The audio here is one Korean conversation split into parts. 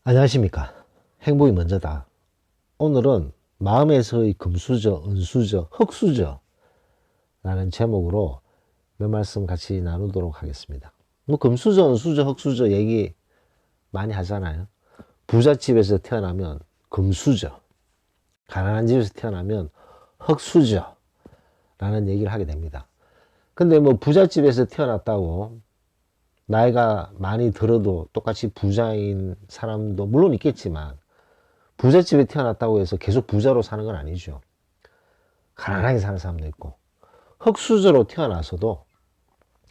안녕하십니까. 행복이 먼저다. 오늘은 마음에서의 금수저, 은수저, 흙수저 라는 제목으로 몇 말씀 같이 나누도록 하겠습니다. 뭐 금수저, 은수저, 흙수저 얘기 많이 하잖아요. 부잣집에서 태어나면 금수저, 가난한 집에서 태어나면 흙수저 라는 얘기를 하게 됩니다. 근데 뭐 부잣집에서 태어났다고 나이가 많이 들어도 똑같이 부자인 사람도 물론 있겠지만 부잣집에 태어났다고 해서 계속 부자로 사는 건 아니죠. 가난하게 사는 사람도 있고, 흙수저로 태어나서도,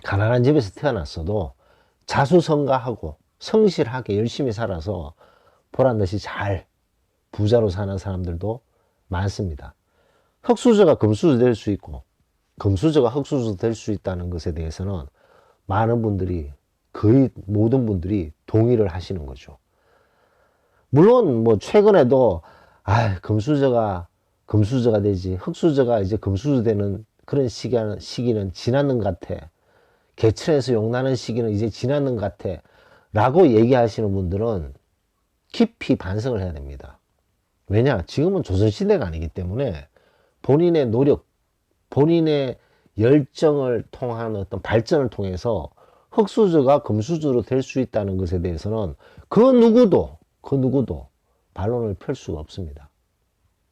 가난한 집에서 태어났어도 자수성가하고 성실하게 열심히 살아서 보란듯이 잘 부자로 사는 사람들도 많습니다. 흙수저가 금수저 될 수 있고 금수저가 흙수저 될 수 있다는 것에 대해서는 많은 분들이, 거의 모든 분들이 동의를 하시는 거죠. 물론 뭐 최근에도 금수저가 되지, 흙수저가 이제 금수저 되는 그런 시기는 지났는 것 같아, 개천에서 용나는 시기는 이제 지났는 것 같아 라고 얘기하시는 분들은 깊이 반성을 해야 됩니다. 왜냐, 지금은 조선시대가 아니기 때문에 본인의 노력, 본인의 열정을 통한 어떤 발전을 통해서 흙수저가 금수저로 될 수 있다는 것에 대해서는 그 누구도 반론을 펼 수가 없습니다.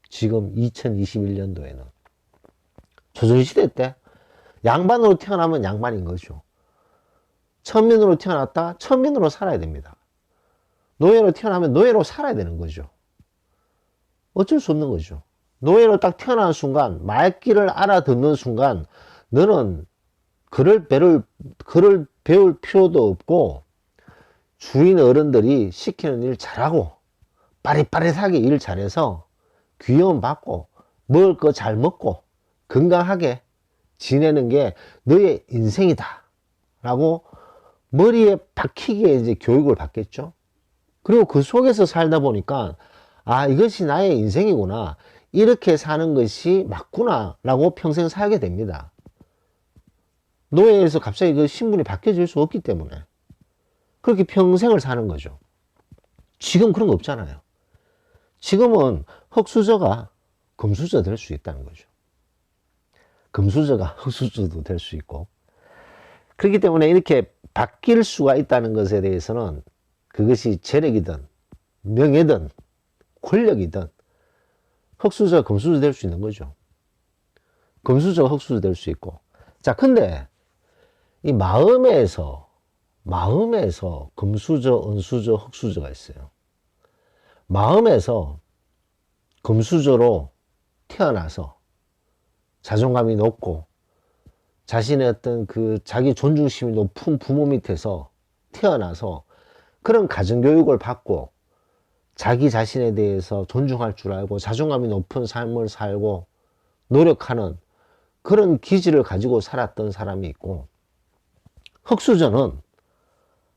지금 2021년도에는. 조선시대 때 양반으로 태어나면 양반인 거죠. 천민으로 태어났다 천민으로 살아야 됩니다. 노예로 태어나면 노예로 살아야 되는 거죠. 어쩔 수 없는 거죠. 노예로 딱 태어나는 순간, 말귀를 알아듣는 순간 너는 글을 배울 필요도 없고, 주인 어른들이 시키는 일 잘하고 빠릿빠릿하게 일 잘해서 귀여움 받고 먹을 거 잘 먹고 건강하게 지내는 게 너의 인생이다 라고 머리에 박히게 이제 교육을 받겠죠. 그리고 그 속에서 살다 보니까 이것이 나의 인생이구나, 이렇게 사는 것이 맞구나 라고 평생 살게 됩니다. 노예에서 갑자기 그 신분이 바뀌어질 수 없기 때문에 그렇게 평생을 사는 거죠. 지금 그런 거 없잖아요. 지금은 흙수저가 금수저 될 수 있다는 거죠. 금수저가 흙수저도 될 수 있고, 그렇기 때문에 이렇게 바뀔 수가 있다는 것에 대해서는 그것이 재력이든 명예든 권력이든 흙수저가 금수저 될 수 있는 거죠. 금수저가 흙수저 될 수 있고. 자, 근데 이 마음에서 금수저, 은수저, 흙수저가 있어요. 마음에서 금수저로 태어나서 자존감이 높고 자신의 어떤 그 자기 존중심이 높은 부모 밑에서 태어나서 그런 가정교육을 받고 자기 자신에 대해서 존중할 줄 알고 자존감이 높은 삶을 살고 노력하는 그런 기질을 가지고 살았던 사람이 있고, 흙수저는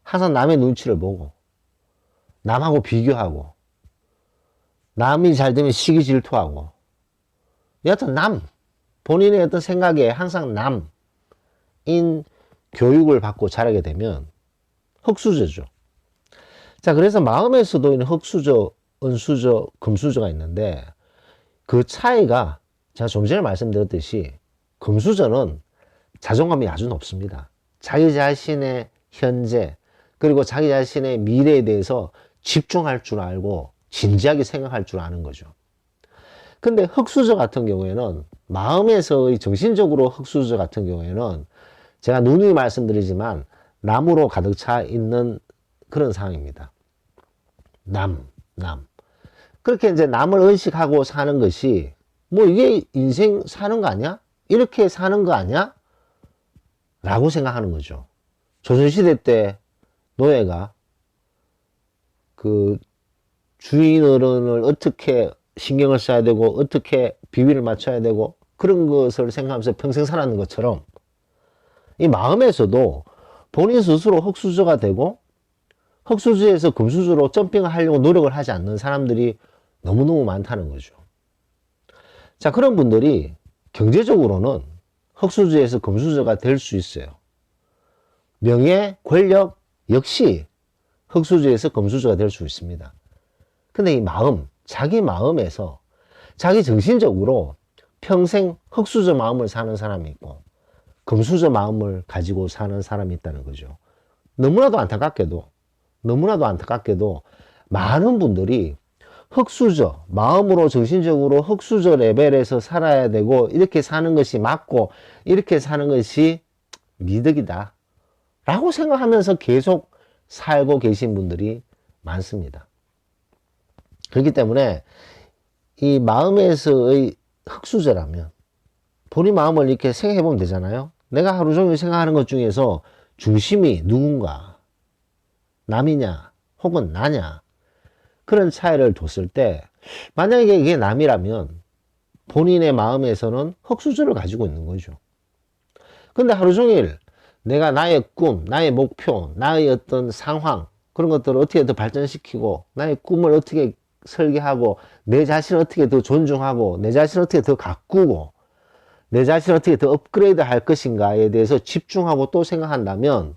항상 남의 눈치를 보고 남하고 비교하고 남이 잘 되면 시기 질투하고, 여하튼 본인의 어떤 생각에 항상 남인 교육을 받고 자라게 되면 흙수저죠. 자, 그래서 마음에서도 있는 흙수저, 은수저, 금수저가 있는데, 그 차이가 제가 좀 전에 말씀드렸듯이 금수저는 자존감이 아주 높습니다. 자기 자신의 현재 그리고 자기 자신의 미래에 대해서 집중할 줄 알고 진지하게 생각할 줄 아는 거죠. 근데 흙수저 같은 경우에는, 마음에서의 정신적으로 흙수저 같은 경우에는 제가 누누이 말씀드리지만 남으로 가득 차 있는 그런 상황입니다. 그렇게 이제 남을 의식하고 사는 것이 뭐 이게 인생 사는 거 아니야? 이렇게 사는 거 아니야? 라고 생각하는 거죠. 조선시대 때 노예가 그 주인 어른을 어떻게 신경을 써야 되고 어떻게 비위를 맞춰야 되고 그런 것을 생각하면서 평생 살았는 것처럼, 이 마음에서도 본인 스스로 흙수저가 되고 흙수저에서 금수저로 점핑을 하려고 노력을 하지 않는 사람들이 너무너무 많다는 거죠. 자, 그런 분들이 경제적으로는 흙수저에서 금수저가 될 수 있어요. 명예, 권력 역시 흙수저에서 금수저가 될 수 있습니다. 근데 이 마음, 자기 마음에서 자기 정신적으로 평생 흙수저 마음을 사는 사람이 있고 금수저 마음을 가지고 사는 사람이 있다는 거죠. 너무나도 안타깝게도 많은 분들이 흙수저, 마음으로 정신적으로 흙수저 레벨에서 살아야 되고 이렇게 사는 것이 맞고 이렇게 사는 것이 미덕이다 라고 생각하면서 계속 살고 계신 분들이 많습니다. 그렇기 때문에 이 마음에서의 흙수저라면 본인 마음을 이렇게 생각해 보면 되잖아요. 내가 하루 종일 생각하는 것 중에서 중심이 누군가, 남이냐 혹은 나냐, 그런 차이를 뒀을 때 만약에 이게 남이라면 본인의 마음에서는 흙수저를 가지고 있는 거죠. 근데 하루 종일 내가 나의 꿈, 나의 목표, 나의 어떤 상황, 그런 것들을 어떻게 더 발전시키고 나의 꿈을 어떻게 설계하고 내 자신을 어떻게 더 존중하고 내 자신을 어떻게 더 가꾸고 내 자신을 어떻게 더 업그레이드 할 것인가에 대해서 집중하고 또 생각한다면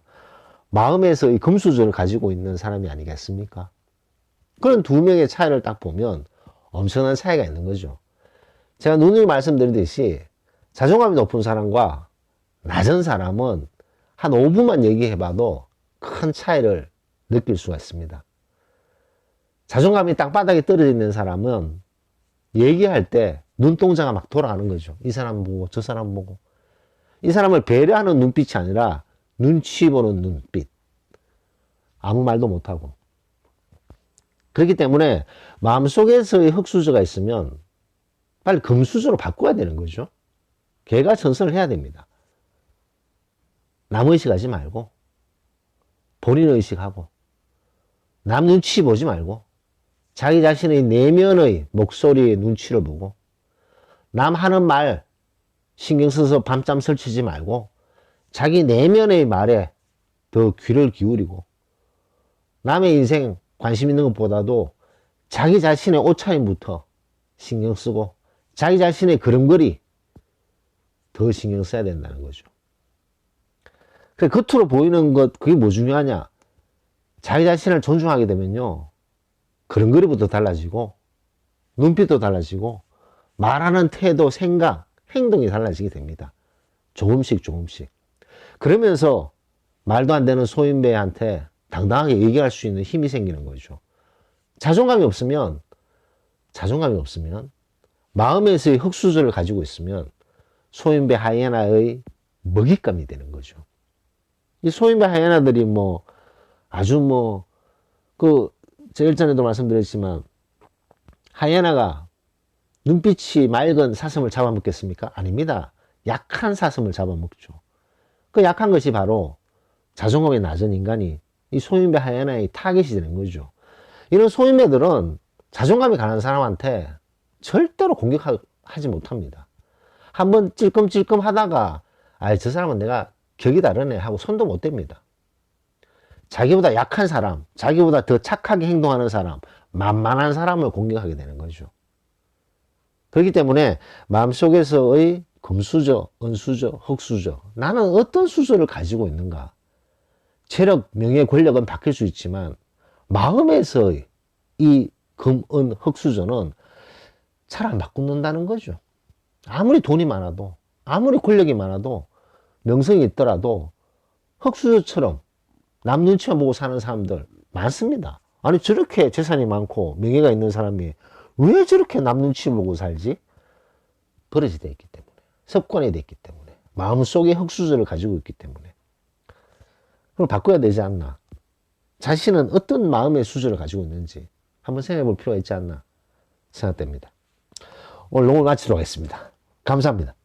마음에서 이 금수저를 가지고 있는 사람이 아니겠습니까? 그런 두 명의 차이를 딱 보면 엄청난 차이가 있는 거죠. 제가 누누이 말씀드리듯이 자존감이 높은 사람과 낮은 사람은 한 5분만 얘기해봐도 큰 차이를 느낄 수가 있습니다. 자존감이 땅바닥에 떨어져 있는 사람은 얘기할 때 눈동자가 막 돌아가는 거죠. 이 사람 보고 저 사람 보고. 이 사람을 배려하는 눈빛이 아니라 눈치 보는 눈빛. 아무 말도 못하고. 그렇기 때문에 마음속에서의 흙수저가 있으면 빨리 금수저로 바꿔야 되는 거죠. 개가천선을 해야 됩니다. 남 의식하지 말고 본인 의식하고 남 눈치 보지 말고 자기 자신의 내면의 목소리의 눈치를 보고 남 하는 말 신경 써서 밤잠 설치지 말고 자기 내면의 말에 더 귀를 기울이고 남의 인생 관심 있는 것보다도 자기 자신의 옷차림부터 신경 쓰고 자기 자신의 걸음걸이 더 신경 써야 된다는 거죠. 그 겉으로 보이는 것, 그게 뭐 중요하냐? 자기 자신을 존중하게 되면요, 걸음걸이부터 달라지고 눈빛도 달라지고 말하는 태도, 생각, 행동이 달라지게 됩니다. 조금씩 그러면서 말도 안 되는 소인배한테 당당하게 얘기할 수 있는 힘이 생기는 거죠. 자존감이 없으면 마음에서의 흙수저를 가지고 있으면 소인배 하이에나의 먹잇감이 되는 거죠. 이 소인배 하이에나들이 아주 제가 일전에도 말씀드렸지만 하이에나가 눈빛이 맑은 사슴을 잡아먹겠습니까? 아닙니다. 약한 사슴을 잡아먹죠. 그 약한 것이 바로 자존감이 낮은 인간이 이 소인배 하이에나의 타겟이 되는 거죠. 이런 소인배들은 자존감이 강한 사람한테 절대로 공격하지 못합니다. 한번 찔끔찔끔 하다가 저 사람은 내가 격이 다르네 하고 손도 못 댑니다. 자기보다 약한 사람, 자기보다 더 착하게 행동하는 사람, 만만한 사람을 공격하게 되는 거죠. 그렇기 때문에 마음속에서의 금수저, 은수저, 흙수저, 나는 어떤 수저를 가지고 있는가? 체력, 명예, 권력은 바뀔 수 있지만 마음에서의 이 금, 은, 흙수저는 잘 안 바꾼다는 거죠. 아무리 돈이 많아도, 아무리 권력이 많아도, 명성이 있더라도 흙수저처럼 남 눈치만 보고 사는 사람들 많습니다. 아니 저렇게 재산이 많고 명예가 있는 사람이 왜 저렇게 남 눈치 보고 살지? 버릇이 되어 있기 때문에, 습관이 되어 있기 때문에, 마음속에 흙수저를 가지고 있기 때문에. 그걸 바꿔야 되지 않나? 자신은 어떤 마음의 수저를 가지고 있는지 한번 생각해 볼 필요가 있지 않나 생각됩니다. 오늘 녹음을 마치도록 하겠습니다. 감사합니다.